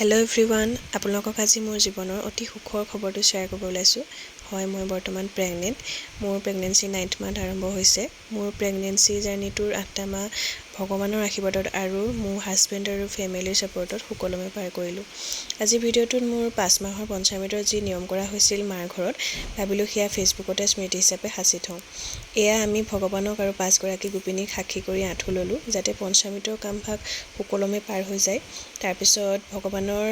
Hello' everyone, আপোনালোকক আজি মোৰ জীৱনৰ অতি সুখৰ খবৰটো শ্বেয়াৰ কৰিব ওলাইছোঁ। হয়, মই বৰ্তমান প্ৰেগনেণ্ট। মোৰ প্ৰেগনেঞ্চি 9th মান্থ আৰম্ভ হৈছে। মোৰ প্ৰেগনেঞ্চি জাৰ্ণিটোৰ 8টা মাহ ভগৱানৰ আশীৰ্বাদত আৰু মোৰ হাজবেণ্ড আৰু ফেমিলিৰ ছাপৰ্টত সুকলমে পাৰ কৰিলোঁ। আজি ভিডিঅ'টোত মোৰ 5 মাহৰ পঞ্চামৃতৰ যি নিয়ম কৰা হৈছিল মাৰ ঘৰত, ভাবিলোঁ সেয়া ফেচবুকতে স্মৃতি হিচাপে সাঁচি থওঁ। এয়া আমি ভগৱানক আৰু 5গৰাকী গোপিনীক সাক্ষী কৰি আঁঠু ল'লোঁ, যাতে পঞ্চামৃতৰ কামভাগ সুকলমে পাৰ হৈ যায়। তাৰপিছত ভগৱানৰ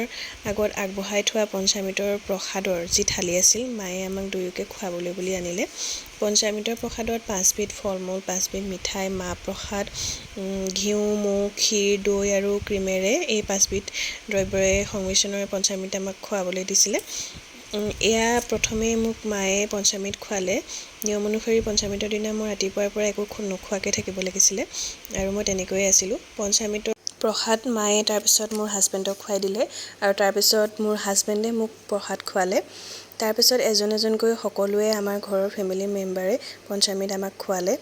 আগত আগবঢ়াই থোৱা পঞ্চামৃতৰ প্ৰসাদৰ যি থালি আছিল, মায়ে আমাক দুয়োকে খুৱাবলৈ বুলি আনিলে। পঞ্চামৃতৰ প্ৰসাদত 5বিধ ফল মূল, 5বিধ মিঠাই, মাহ প্ৰসাদ, ঘিউ, মৌ, ক্ষীৰ, দৈ আৰু ক্ৰীমেৰে এই 5বিধ দ্ৰব্যৰে সংমিশ্ৰণৰে পঞ্চামৃত আমাক খুৱাবলৈ দিছিলে। এয়া প্ৰথমেই মোক মায়ে পঞ্চামৃত খুৱালে। নিয়ম অনুসৰি পঞ্চামৃতৰ দিনা মই ৰাতিপুৱাৰ পৰা একো নোখোৱাকৈ থাকিব লাগিছিলে আৰু মই তেনেকৈয়ে আছিলোঁ। পঞ্চামৃতৰ প্ৰসাদ মায়ে তাৰপিছত মোৰ হাজবেণ্ডক খুৱাই দিলে আৰু তাৰপিছত মোৰ হাজবেণ্ডে মোক প্ৰসাদ খুৱালে। তাৰপিছত এজন এজনকৈ সকলোৱে আমাৰ ঘৰৰ ফেমিলি মেম্বাৰে পঞ্চামৃত আমাক খুৱালে।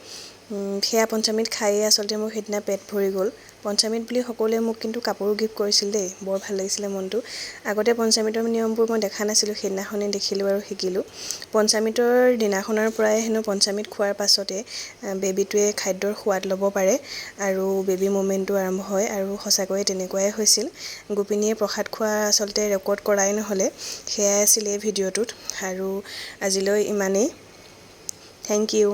সেয়া পঞ্চামৃত খায়েই আচলতে মোৰ সেইদিনা পেট ভৰি গ'ল। পঞ্চামৃত বুলি সকলোৱে মোক কিন্তু কাপোৰো গিফ্ট কৰিছিল দেই, বৰ ভাল লাগিছিলে মনটো। আগতে পঞ্চামৃতৰ নিয়মবোৰ মই দেখা নাছিলোঁ, সেইদিনাখনেই দেখিলোঁ আৰু শিকিলোঁ। পঞ্চামৃতৰ দিনাখনৰ পৰাই হেনো পঞ্চামৃত খোৱাৰ পাছতে বেবীটোৱে খাদ্যৰ সোৱাদ ল'ব পাৰে আৰু বেবী মুভমেণ্টটো আৰম্ভ হয়, আৰু সঁচাকৈয়ে তেনেকুৱাই হৈছিল। গোপিনীয়ে প্ৰসাদ খোৱা আচলতে ৰেকৰ্ড কৰাই নহ'লে, সেয়াই আছিল এই ভিডিঅ'টোত। আৰু আজিলৈ ইমানেই। Thank U.